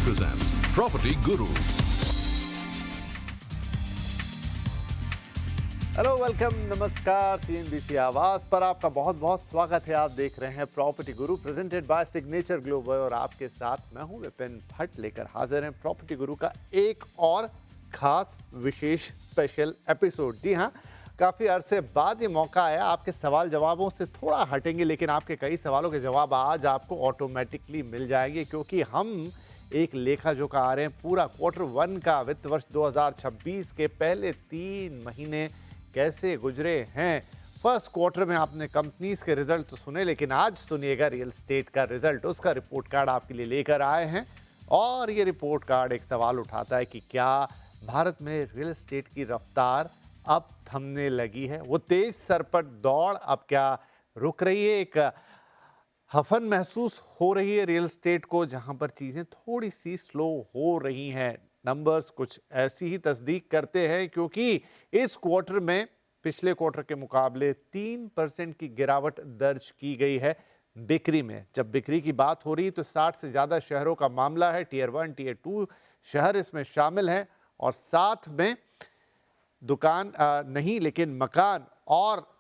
presents Property Guru. Hello, welcome, नमस्कार। CNBC आवाज पर आपका बहुत बहुत स्वागत है। आप देख रहे हैं property Guru presented by signature global और आपके साथ मैं हूं विपिन भट्ट लेकर हाजिर हैं प्रॉपर्टी गुरु का एक और खास विशेष स्पेशल एपिसोड। जी हाँ, काफ़ी अरसे बाद ये मौका आया। आपके सवाल जवाबों से थोड़ा हटेंगे, लेकिन आपके कई सवालों के जवाब आज आपको ऑटोमेटिकली मिल जाएंगे, क्योंकि हम एक लेखा जोखा आ रहे हैं पूरा Q1 का वित्त वर्ष 2026 के पहले 3 महीने कैसे गुजरे हैं। फर्स्ट क्वार्टर में आपने कंपनीज के रिजल्ट तो सुने, लेकिन आज सुनिएगा रियल स्टेट का रिजल्ट। उसका रिपोर्ट कार्ड आपके लिए लेकर आए हैं और ये रिपोर्ट कार्ड एक सवाल उठाता है कि क्या भारत में रियल एस्टेट की रफ्तार अब थमने लगी है। वो तेज सर पर दौड़ अब क्या रुक रही है। एक हफन महसूस हो रही है रियल एस्टेट को, जहां पर चीजें थोड़ी सी स्लो हो रही हैं। नंबर्स कुछ ऐसी ही तस्दीक करते हैं, क्योंकि इस क्वार्टर में पिछले क्वार्टर के मुकाबले 3% की गिरावट दर्ज की गई है बिक्री में। जब बिक्री की बात हो रही है तो 60 से ज्यादा शहरों का मामला है। टियर 1, टियर 2 शहर इसमें शामिल हैं, और साथ में दुकान नहीं, लेकिन मकान और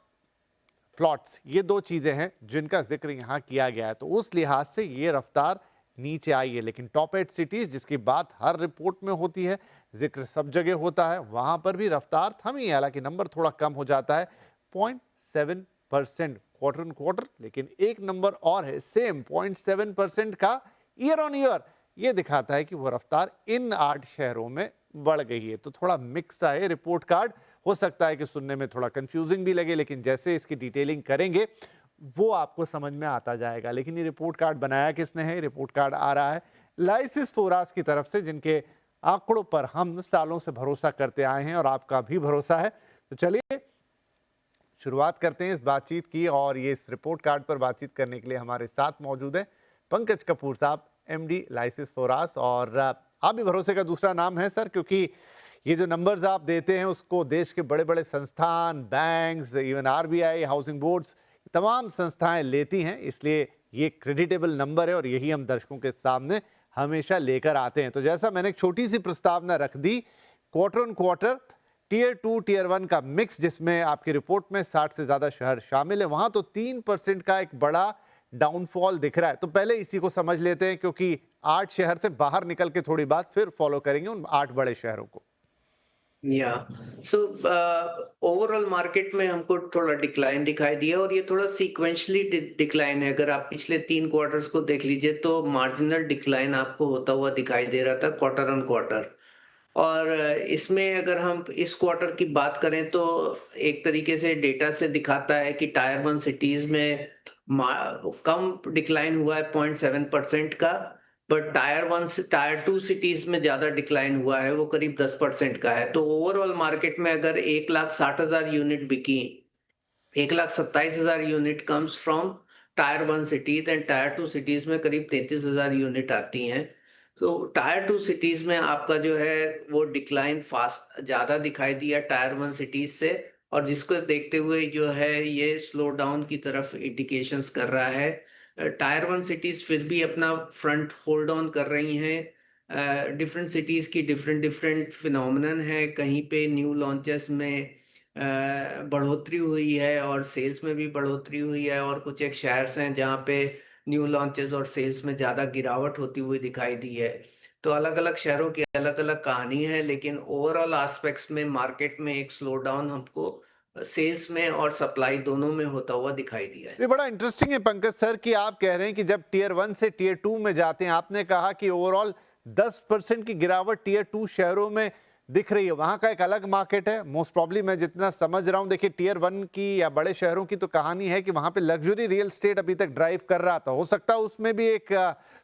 प्लॉट्स, ये दो चीजें हैं जिनका जिक्र यहाँ किया गया है। तो उस लिहाज से ये रफ्तार नीचे आई है। लेकिन टॉप 8 सिटीज जिसकी बात हर रिपोर्ट में होती है, जिक्र सब जगह होता है, वहां पर भी रफ्तार थमी है। हालांकि नंबर थोड़ा कम हो जाता है, 0.7% क्वार्टर ऑन क्वार्टर। लेकिन एक नंबर और है सेम 0.7% का ईयर ऑन ईयर। ये दिखाता है कि वो रफ्तार इन 8 शहरों में बढ़ गई है। तो थोड़ा मिक्स है रिपोर्ट कार्ड। हो सकता है कि सुनने में थोड़ा कंफ्यूजिंग भी लगे, लेकिन जैसे इसकी डिटेलिंग करेंगे वो आपको समझ में आता जाएगा। लेकिन ये रिपोर्ट कार्ड बनाया किसने है? रिपोर्ट कार्ड आ रहा है लाइसिस फोरास की तरफ से, जिनके आंकड़ों पर हम सालों से भरोसा करते आए हैं और आपका भी भरोसा है। तो चलिए शुरुआत करते हैं इस बातचीत की। और ये इस रिपोर्ट कार्ड पर बातचीत करने के लिए हमारे साथ मौजूद है पंकज कपूर साहब, MD लाइसिस फोरास। और आप भी भरोसे का दूसरा नाम है सर, क्योंकि ये जो नंबर्स आप देते हैं उसको देश के बड़े बड़े संस्थान, banks, even RBI, housing boards, तमाम संस्थाएं लेती हैं। इसलिए ये क्रेडिटेबल नंबर है और यही हम दर्शकों के सामने हमेशा लेकर आते हैं। तो जैसा मैंने एक छोटी सी प्रस्तावना रख दी, quarter on quarter tier 2, tier 1 का मिक्स, जिसमें आपकी रिपोर्ट में 60 से ज्यादा शहर शामिल है, वहां तो 3% का एक बड़ा डाउनफॉल दिख रहा है। तो पहले इसी को समझ लेते हैं, क्योंकि 8 शहर से बाहर निकल के थोड़ी बात फिर फॉलो करेंगे उन 8 बड़े शहरों को। या सो ओवरऑल मार्केट में हमको थोड़ा डिक्लाइन दिखाई दिया, और ये थोड़ा सीक्वेंशली डिक्लाइन है। अगर आप पिछले 3 क्वार्टर्स को देख लीजिए तो मार्जिनल डिक्लाइन आपको होता हुआ दिखाई दे रहा था क्वार्टर ऑन क्वार्टर। और इसमें अगर हम इस क्वार्टर की बात करें तो एक तरीके से डेटा से दिखाता है कि टायर 1 सिटीज में कम डिक्लाइन हुआ है 0.7% का, बट टायर 1 से टायर 2 सिटीज में ज्यादा डिक्लाइन हुआ है, वो करीब 10% का है। तो ओवरऑल मार्केट में अगर 1,60,000 यूनिट बिकी, 1,27,000 unit comes from tyre 1 cities and tyre 2 cities में करीब 33,000 यूनिट आती हैं। तो टायर 2 सिटीज में आपका जो है वो डिक्लाइन फास्ट ज्यादा दिखाई दिया टायर 1 सिटीज से, और जिसको देखते हुए जो है ये स्लो डाउन की तरफ इंडिकेशंस कर रहा है। टायर 1 सिटीज फिर भी अपना फ्रंट होल्ड ऑन कर रही हैं। डिफरेंट सिटीज की डिफरेंट फिनोमिनन है। कहीं पे न्यू लॉन्चेस में बढ़ोतरी हुई है और सेल्स में भी बढ़ोतरी हुई है, और कुछ एक शहर्स हैं जहाँ पे न्यू लॉन्चेस और सेल्स में ज़्यादा गिरावट होती हुई दिखाई दी है। तो अलग अलग शहरों की अलग अलग कहानी है, लेकिन ओवरऑल एस्पेक्ट्स में मार्केट में एक स्लो डाउन हमको सेल्स में और सप्लाई दोनों में होता हुआ दिखाई दिया है। ये बड़ा इंटरेस्टिंग है पंकज सर कि आप कह रहे हैं कि जब टियर 1 से टियर 2 में जाते हैं, आपने कहा कि ओवरऑल 10% की गिरावट टियर 2 शहरों में दिख रही है। वहां का एक अलग मार्केट है मोस्ट प्रॉब्ली, मैं जितना समझ रहा हूं। देखिए, टियर 1 की या बड़े शहरों की तो कहानी है कि वहां पे लग्जरी रियल एस्टेट अभी तक ड्राइव कर रहा था। हो सकता है उसमें भी एक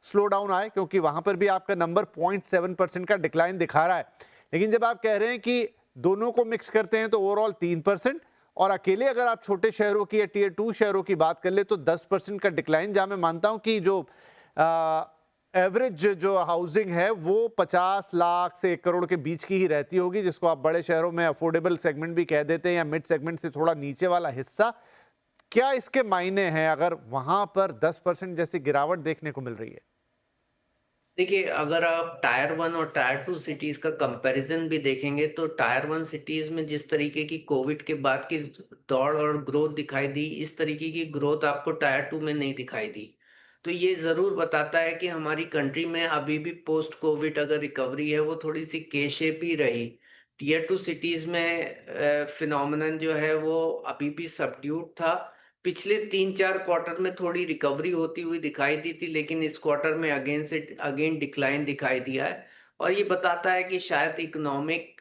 स्लो डाउन आए, क्योंकि वहां पर भी आपका नंबर 0.7% का डिक्लाइन दिखा रहा है। लेकिन जब आप कह रहे हैं कि दोनों को मिक्स करते हैं तो ओवरऑल 3%, और अकेले अगर आप छोटे शहरों की या टियर 2 शहरों की बात कर ले तो 10% का डिक्लाइन, जहां मैं मानता हूं कि जो एवरेज जो हाउसिंग है वो 50 लाख से 1 करोड़ के बीच की ही रहती होगी, जिसको आप बड़े शहरों में अफोर्डेबल सेगमेंट भी कह देते हैं, या मिड सेगमेंट से थोड़ा नीचे वाला हिस्सा। क्या इसके मायने हैं अगर वहां पर 10% जैसी गिरावट देखने को मिल रही है? देखिए, अगर आप टायर 1 और टायर 2 सिटीज़ का कंपैरिज़न भी देखेंगे, तो टायर 1 सिटीज़ में जिस तरीके की कोविड के बाद की दौड़ और ग्रोथ दिखाई दी, इस तरीके की ग्रोथ आपको टायर 2 में नहीं दिखाई दी। तो ये ज़रूर बताता है कि हमारी कंट्री में अभी भी पोस्ट कोविड अगर रिकवरी है, वो थोड़ी-सी के शेप ही रही। टियर 2 सिटीज़ में फिनोमेनन जो है, वो अभी भी सबड्यूड था। पिछले 3-4 क्वार्टर में थोड़ी रिकवरी होती हुई दिखाई दी थी, लेकिन इस क्वार्टर में अगेन डिक्लाइन दिखाई दिया है। और ये बताता है कि शायद इकोनॉमिक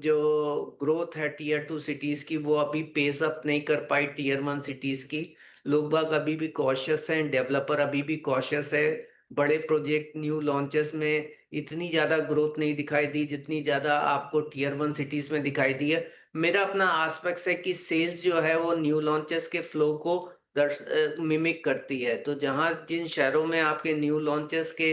जो ग्रोथ है टियर 2 सिटीज़ की, वो अभी पेस अप नहीं कर पाई टियर 1 सिटीज़ की। लोग-बाग अभी भी कॉशियस हैं, डेवलपर अभी भी कॉशियस है। बड़े प्रोजेक्ट न्यू लॉन्चेस में इतनी ज़्यादा ग्रोथ नहीं दिखाई दी, जितनी ज़्यादा आपको टियर 1 सिटीज़ में दिखाई दी है। मेरा अपना आस्पेक्ट्स है कि सेल्स जो है वो न्यू लॉन्चेस के फ्लो को मिमिक करती है। तो जहाँ जिन शहरों में आपके न्यू लॉन्चेस के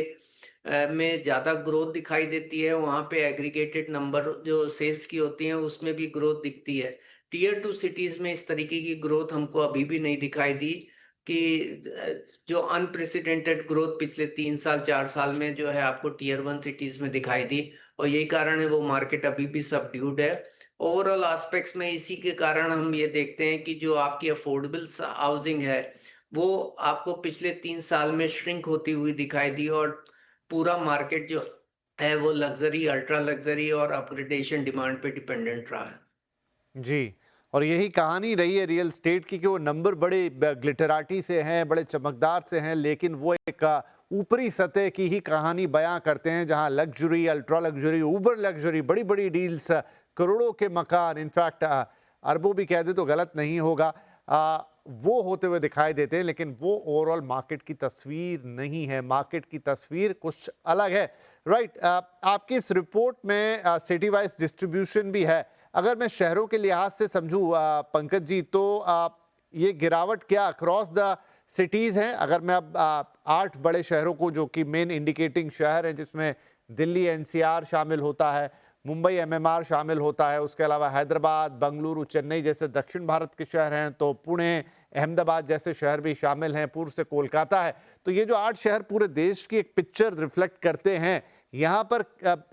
में ज़्यादा ग्रोथ दिखाई देती है, वहाँ पे एग्रीगेटेड नंबर जो सेल्स की होती हैं उसमें भी ग्रोथ दिखती है। टियर 2 सिटीज़ में इस तरीके की ग्रोथ हमको अभी भी नहीं दिखाई दी कि जो अनप्रेसिडेंटेड ग्रोथ पिछले 3 साल 4 साल में जो है आपको टियर 1 सिटीज़ में दिखाई दी, और यही कारण है वो मार्केट अभी भी सबड्यूड है। ओवरऑल एस्पेक्ट्स में इसी के कारण हम ये देखते हैं कि जो आपकी अफोर्डेबल हाउसिंग है, वो आपको पिछले 3 साल में श्रिंक होती हुई दिखाई दी, और पूरा मार्केट जो है वो लग्ज़री, अल्ट्रा लग्ज़री और अपग्रेडेशन डिमांड पे डिपेंडेंट रहा है। जी, और यही कहानी रही है रियल एस्टेट की कि वो नंबर बड़े ग्लिटराटी से हैं, बड़े चमकदार से हैं, लेकिन वो एक ऊपरी सतह की ही कहानी बयां करते हैं, जहां लग्जरी, अल्ट्रा लग्जरी, उबर लग्जरी, बड़ी-बड़ी डील्स, करोड़ों के मकान, इनफैक्ट अरबों भी कह दे तो गलत नहीं होगा, वो होते हुए दिखाई देते हैं, लेकिन वो ओवरऑल मार्केट की तस्वीर नहीं है। मार्केट की तस्वीर कुछ अलग है। राइट, आपकी इस रिपोर्ट में सिटी वाइज डिस्ट्रीब्यूशन भी है। अगर मैं शहरों के लिहाज से समझूं पंकज जी, तो ये गिरावट क्या अक्रॉस द सिटीज हैं? अगर मैं अब 8 बड़े शहरों को, जो कि मेन इंडिकेटिंग शहर हैं, जिसमें दिल्ली एनसीआर शामिल होता है, मुंबई एमएमआर शामिल होता है, उसके अलावा हैदराबाद, बेंगलुरु, चेन्नई जैसे दक्षिण भारत के शहर हैं, तो पुणे, अहमदाबाद जैसे शहर भी शामिल हैं, पूर्व से कोलकाता है। तो ये जो 8 शहर पूरे देश की एक पिक्चर रिफ्लेक्ट करते हैं, यहाँ पर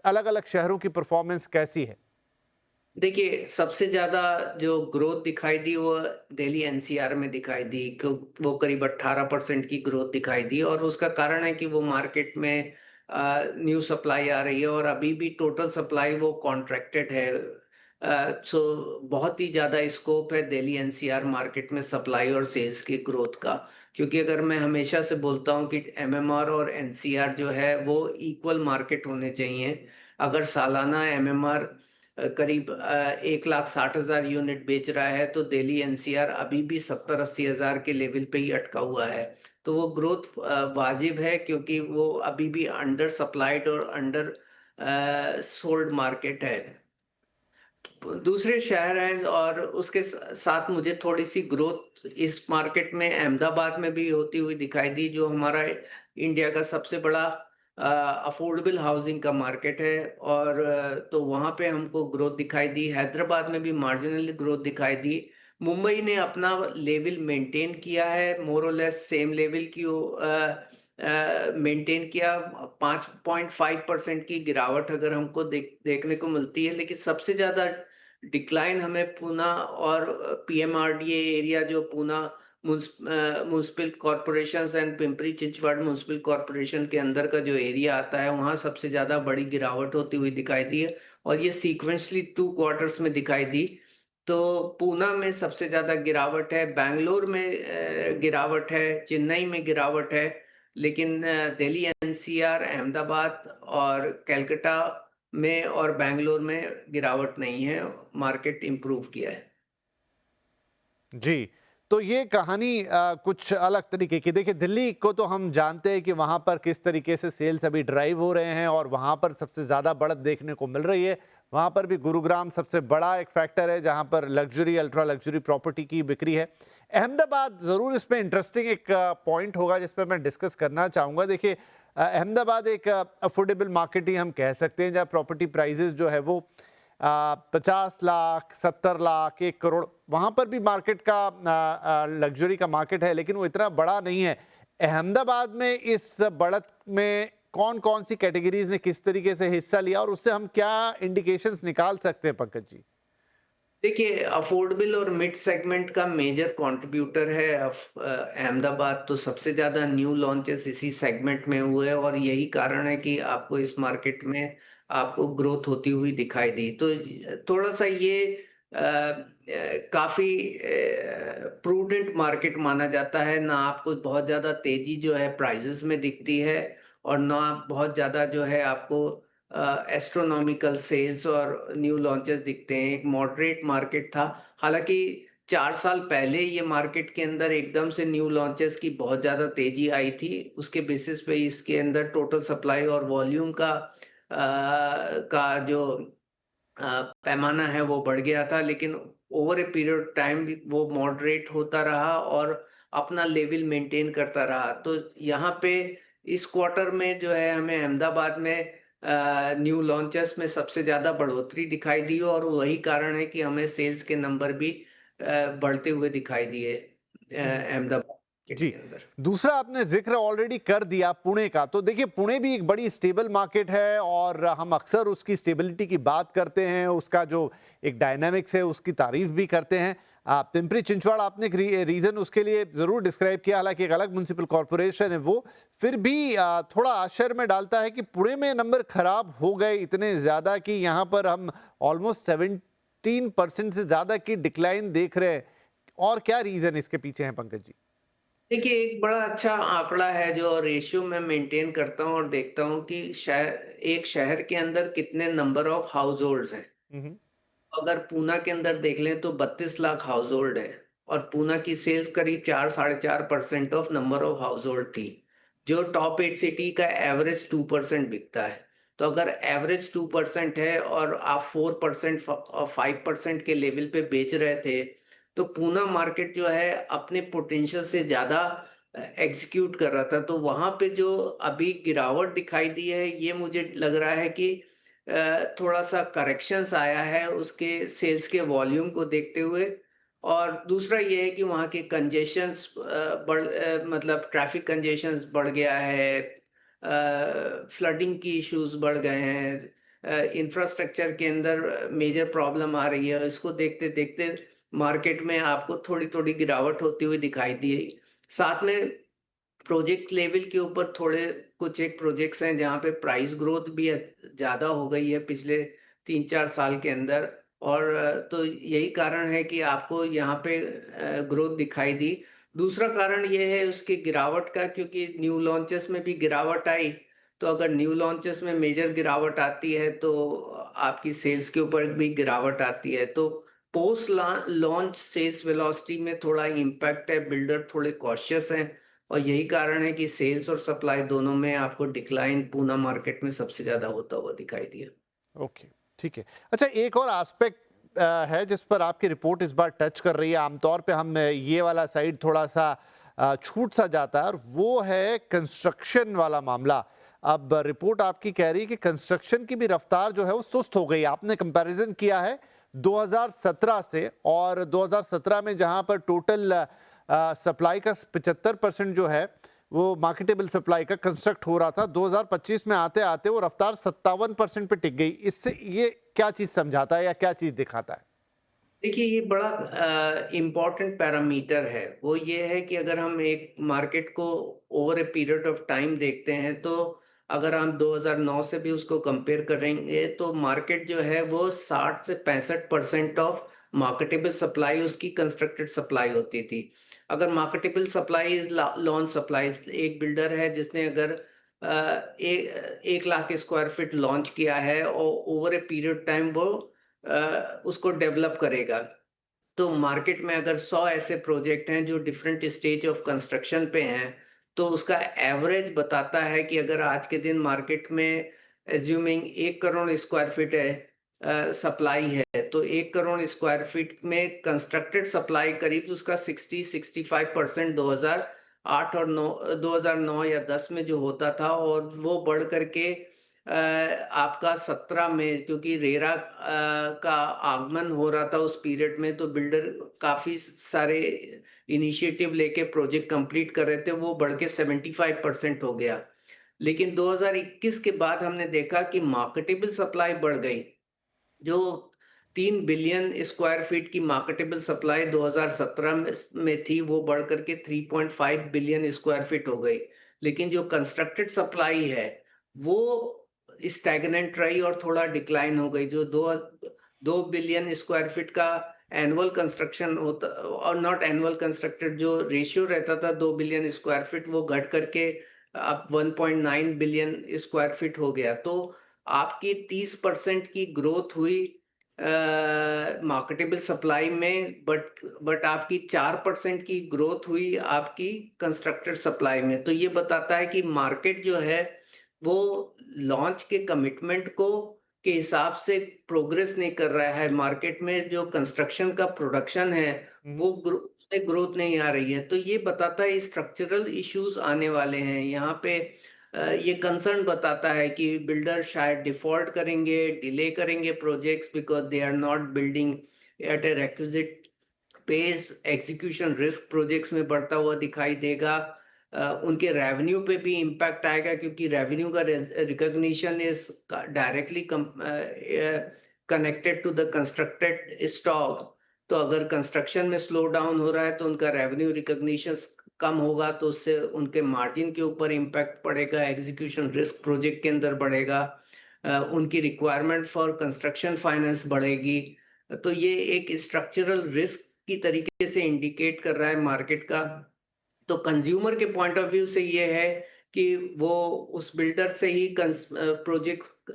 अलग अलग शहरों की परफॉर्मेंस कैसी है? देखिए, सबसे ज़्यादा जो ग्रोथ दिखाई दी वो दिल्ली एनसीआर में दिखाई दी, क्यों वो करीब 18% की ग्रोथ दिखाई दी, और उसका कारण है कि वो मार्केट में न्यू सप्लाई आ रही है, और अभी भी टोटल सप्लाई वो कॉन्ट्रैक्टेड है। सो बहुत ही ज़्यादा स्कोप है दिल्ली एनसीआर मार्केट में सप्लाई और सेल्स की ग्रोथ का। क्योंकि अगर मैं हमेशा से बोलता हूँ कि एमएमआर और एनसीआर जो है वो इक्वल मार्केट होने चाहिए। अगर सालाना एमएमआर करीब 1,60,000 यूनिट बेच रहा है, तो दिल्ली एनसीआर अभी भी 70-80 हज़ार के लेवल पे ही अटका हुआ है। तो वो ग्रोथ वाजिब है, क्योंकि वो अभी भी अंडर सप्लाइड और अंडर सोल्ड मार्केट है। दूसरे शहर हैं, और उसके साथ मुझे थोड़ी-सी ग्रोथ इस मार्केट में अहमदाबाद में भी होती हुई दिखाई दी, जो हमारा इंडिया का सबसे बड़ा अफोर्डेबल हाउसिंग का मार्केट है, और तो वहाँ पे हमको ग्रोथ दिखाई दी। हैदराबाद में भी मार्जिनल ग्रोथ दिखाई दी। मुंबई ने अपना लेवल मेंटेन किया है, मोर और लेस सेम लेवल की मेंटेन किया। 5.5% की गिरावट अगर हमको देखने को मिलती है, लेकिन सबसे ज़्यादा डिक्लाइन हमें पूना और पीएमआरडीए एरिया, जो Poona municipal corporations and Pimpri Chinchwad municipal corporation के अंदर का जो एरिया आता है, वहाँ सबसे ज़्यादा बड़ी गिरावट होती हुई दिखाई दी है, और ये सीक्वेंशली 2 क्वार्टर्स में दिखाई दी। तो पूना में सबसे ज़्यादा गिरावट है, बैंगलोर में गिरावट है, चेन्नई में गिरावट है, लेकिन दिल्ली एनसीआर, अहमदाबाद और कलकत्ता में और बैंगलोर में गिरावट नहीं है, मार्केट इम्प्रूव किया है। जी, तो ये कहानी कुछ अलग तरीके की, देखिए दिल्ली को तो हम जानते हैं कि वहाँ पर किस तरीके से सेल्स अभी ड्राइव हो रहे हैं और वहाँ पर सबसे ज़्यादा बढ़त देखने को मिल रही है। वहाँ पर भी गुरुग्राम सबसे बड़ा एक फैक्टर है, जहाँ पर लग्जरी, अल्ट्रा लग्जरी प्रॉपर्टी की बिक्री है। अहमदाबाद ज़रूर इसमें इंटरेस्टिंग एक पॉइंट होगा जिस पे मैं डिस्कस करना चाहूँगा। देखिए, अहमदाबाद एक अफोर्डेबल मार्केट ही हम कह सकते हैं, जहाँ प्रॉपर्टी प्राइजेज़ जो है वो 50 लाख, 70 लाख, 1 करोड़, वहाँ पर भी मार्केट का लग्जरी का मार्केट है, लेकिन वो इतना बड़ा नहीं है। अहमदाबाद में इस बढ़त में कौन कौन सी कैटेगरीज ने किस तरीके से हिस्सा लिया और उससे हम क्या इंडिकेशंस निकाल सकते हैं पंकज जी? देखिए, अफोर्डेबल और मिड सेगमेंट का मेजर कंट्रीब्यूटर है अहमदाबाद। तो सबसे ज्यादा न्यू लॉन्चेस इसी सेगमेंट में हुए और यही कारण है कि आपको इस मार्केट में आपको ग्रोथ होती हुई दिखाई दी। तो थोड़ा सा ये काफी प्रूडेंट मार्केट माना जाता है। ना आपको बहुत ज्यादा तेजी जो है प्राइसेस में दिखती है और ना बहुत ज्यादा जो है आपको एस्ट्रोनॉमिकल सेल्स और न्यू लॉन्चेस दिखते हैं। एक मॉडरेट मार्केट था। हालांकि 4 साल पहले ये मार्केट के अंदर एकदम से न्यू लॉन्चेस की बहुत ज़्यादा तेजी आई थी। उसके बेसिस पे इसके अंदर टोटल सप्लाई और वॉल्यूम का जो पैमाना है वो बढ़ गया था, लेकिन ओवर ए पीरियड टाइम वो मॉडरेट होता रहा और अपना लेवल मेंटेन करता रहा। तो यहाँ पे इस क्वार्टर में जो है हमें अहमदाबाद में न्यू लॉन्चेस में सबसे ज़्यादा बढ़ोतरी दिखाई दी और वही कारण है कि हमें सेल्स के नंबर भी बढ़ते हुए दिखाई दिए अहमदाबाद मार्केट जी। के अंदर। दूसरा आपने ज़िक्र ऑलरेडी कर दिया पुणे का, तो देखिए पुणे भी एक बड़ी स्टेबल मार्केट है और हम अक्सर उसकी स्टेबिलिटी की बात करते हैं, उसका जो एक डायनामिक्स है उसकी तारीफ भी करते हैं। पिंपरी चिंचवड़ आपने एक रीज़न उसके लिए ज़रूर डिस्क्राइब किया, हालांकि एक अलग म्युनिसिपल कॉरपोरेशन है वो, फिर भी थोड़ा आश्चर्य में डालता है कि पुणे में नंबर खराब हो गए इतने ज़्यादा कि यहाँ पर हम ऑलमोस्ट 17% से ज़्यादा की डिक्लाइन देख रहे हैं। और क्या रीज़न इसके पीछे है पंकज जी? देखिए, एक बड़ा अच्छा आंकड़ा है जो रेशियो मैं मेंटेन करता हूँ और देखता हूँ कि एक शहर के अंदर कितने नंबर ऑफ हाउस होल्ड्स हैं। हम्म। अगर पूना के अंदर देख लें तो 32 लाख हाउस होल्ड है और पूना की सेल्स करीब 4-4.5% of number of house hold थी। जो टॉप 8 सिटी का एवरेज 2% बिकता है। तो अगर एवरेज 2% है और आप 4% और 5% के लेवल पे बेच रहे थे, तो पूना मार्केट जो है अपने पोटेंशियल से ज्यादा एग्जीक्यूट कर रहा था। तो वहां पे जो अभी गिरावट दिखाई दी है, ये मुझे लग रहा है कि थोड़ा सा करेक्शंस आया है उसके सेल्स के वॉल्यूम को देखते हुए। और दूसरा ये है कि वहाँ के कंजेशंस मतलब ट्रैफिक कंजेशंस बढ़ गया है, फ्लडिंग की इश्यूज बढ़ गए हैं, इंफ्रास्ट्रक्चर के अंदर मेजर प्रॉब्लम आ रही है। इसको देखते देखते मार्केट में आपको थोड़ी थोड़ी गिरावट होती हुई दिखाई दी। साथ में प्रोजेक्ट लेवल के ऊपर थोड़े कुछ एक प्रोजेक्ट्स हैं जहाँ पे प्राइस ग्रोथ भी ज़्यादा हो गई है पिछले 3-4 साल के अंदर। और तो यही कारण है कि आपको यहाँ पे ग्रोथ दिखाई दी। दूसरा कारण ये है उसकी गिरावट का, क्योंकि न्यू लॉन्चेस में भी गिरावट आई। तो अगर न्यू लॉन्चेस में मेजर गिरावट आती है तो आपकी सेल्स के ऊपर भी गिरावट आती है। तो पोस्ट लॉन्च सेल्स वेलोसिटी में थोड़ा इम्पैक्ट है, बिल्डर थोड़े कॉशियस हैं और यही कारण है कि सेल्स और सप्लाई दोनों में आपको डिक्लाइन पूना मार्केट में सबसे ज्यादा होता हुआ दिखाई दिया। ओके, ठीक है। अच्छा, एक और एस्पेक्ट है जिस पर आपकी रिपोर्ट इस बार टच कर रही है। आमतौर पे हम ये वाला साइड थोड़ा सा छूट सा जाता है और वो है कंस्ट्रक्शन वाला मामला। अब रिपोर्ट आपकी कह रही है कि कंस्ट्रक्शन की भी रफ्तार जो है वो सुस्त हो गई। आपने कंपैरिजन किया है 2017 से, और 2017 में जहां पर टोटल सप्लाई का 75% जो है वो मार्केटेबल सप्लाई का कंस्ट्रक्ट हो रहा था, 2025 में आते आते वो रफ्तार 57% पे टिक गई। इससे ये क्या चीज समझाता है या क्या चीज दिखाता है? देखिए, ये बड़ा इम्पोर्टेंट पैरामीटर है। वो ये है कि अगर हम एक मार्केट को over a period of time देखते हैं, तो अगर हम 2009 से भी उसको कंपेयर करेंगे तो मार्केट जो है वो 60 से 65% ऑफ मार्केटेबल सप्लाई उसकी कंस्ट्रक्टेड सप्लाई होती थी। अगर marketable supply is launch supply, एक बिल्डर है जिसने अगर 1 लाख स्क्वायर फीट लॉन्च किया है और ओवर ए पीरियड टाइम वो उसको डेवलप करेगा। तो मार्केट में अगर 100 ऐसे प्रोजेक्ट हैं जो डिफरेंट स्टेज ऑफ कंस्ट्रक्शन पे हैं, तो उसका एवरेज बताता है कि अगर आज के दिन मार्केट में एज्यूमिंग 1 करोड़ स्क्वायर फीट है सप्लाई है, तो 1 करोड़ स्क्वायर फीट में कंस्ट्रक्टेड सप्लाई करीब उसका 60-65% 2008 और 2009 या 10 में जो होता था, और वो बढ़ करके आपका 17 में, क्योंकि रेरा का आगमन हो रहा था उस पीरियड में, तो बिल्डर काफी सारे इनिशिएटिव लेके प्रोजेक्ट कंप्लीट कर रहे थे, वो बढ़ के 75% हो गया। लेकिन 2021 के बाद हमने देखा कि मार्केटेबल सप्लाई बढ़ गई। जो 3 बिलियन स्क्वायर फीट की मार्केटेबल सप्लाई 2017 में थी, वो बढ़ करके 3.5 बिलियन स्क्वायर फीट हो गई। लेकिन जो कंस्ट्रक्टेड सप्लाई है, वो स्टैग्नेंट रही और थोड़ा डिक्लाइन हो गई। जो 2 बिलियन स्क्वायर फीट का एनुअल कंस्ट्रक्शन होता, और नॉट एनुअल कंस्ट्रक्टेड, जो रेशियो रहता था 2 बिलियन स्क्वायर फीट, वो घट करके अब 1.9 बिलियन स्क्वायर फीट हो गया। तो आपकी 30% की ग्रोथ हुई मार्केटेबल सप्लाई में, बट आपकी 4% की ग्रोथ हुई आपकी कंस्ट्रक्टेड सप्लाई में। तो ये बताता है कि मार्केट जो है वो लॉन्च के कमिटमेंट को के हिसाब से प्रोग्रेस नहीं कर रहा है। मार्केट में जो कंस्ट्रक्शन का प्रोडक्शन है वो ग्रोथ नहीं आ रही है। तो ये बताता है स्ट्रक्चरल इश्यूज आने वाले हैं यहाँ पे। ये कंसर्न बताता है कि बिल्डर शायद डिफॉल्ट करेंगे, डिले करेंगे projects, because they are not building at a requisite pace. Execution risk projects में बढ़ता हुआ दिखाई देगा। उनके रेवेन्यू पे भी इम्पैक्ट आएगा, क्योंकि रेवेन्यू का recognition is directly connected to the constructed stock. तो अगर कंस्ट्रक्शन में स्लो डाउन हो रहा है तो उनका रेवेन्यू रिकॉग्निशन कम होगा, तो उससे उनके मार्जिन के ऊपर इम्पैक्ट पड़ेगा, एग्जीक्यूशन रिस्क प्रोजेक्ट के अंदर बढ़ेगा, उनकी रिक्वायरमेंट फॉर कंस्ट्रक्शन फाइनेंस बढ़ेगी। तो ये एक स्ट्रक्चरल रिस्क की तरीके से इंडिकेट कर रहा है मार्केट का। तो कंज्यूमर के पॉइंट ऑफ व्यू से ये है कि वो उस बिल्डर से ही प्रोजेक्ट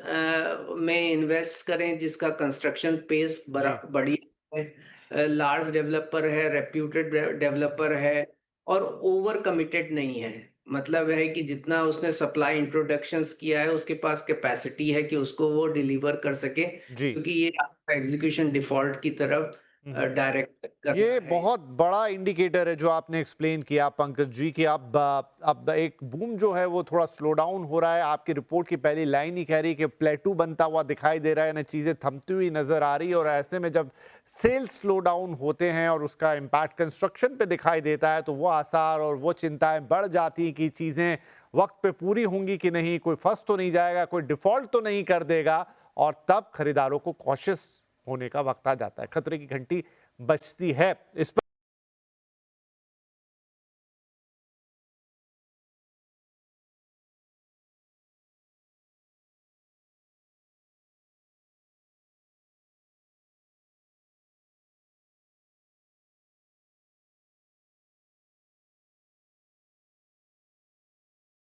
में इन्वेस्ट करें जिसका कंस्ट्रक्शन पेस जी। बढ़िया है, लार्ज डेवलपर है, रेप्यूटेड डेवलपर है, और ओवर कमिटेड नहीं है। मतलब है कि जितना उसने सप्लाई इंट्रोडक्शंस किया है उसके पास कैपेसिटी है कि उसको वो डिलीवर कर सके, जी। क्योंकि ये आपका एग्जीक्यूशन डिफॉल्ट की तरफ हम्म। डायरेक्ट कर ये रहा है। बहुत बड़ा इंडिकेटर है जो आपने एक्सप्लेन किया पंकज जी कि अब एक बूम जो है वो थोड़ा स्लो डाउन हो रहा है। आपकी रिपोर्ट की पहली लाइन ही कह रही है कि प्लेटू बनता हुआ दिखाई दे रहा है, ना चीज़ें थमती हुई नजर आ रही है। और ऐसे में जब सेल्स स्लो डाउन होते हैं और उसका इम्पैक्ट कंस्ट्रक्शन पे दिखाई देता है, तो वो आसार और वो चिंताएं बढ़ जाती हैं कि चीज़ें वक्त पे पूरी होंगी कि नहीं, कोई फंस तो नहीं जाएगा, कोई डिफॉल्ट तो नहीं कर देगा। और तब खरीदारों को कॉशियस होने का वक्त आ जाता है, खतरे की घंटी बजती है। इस पर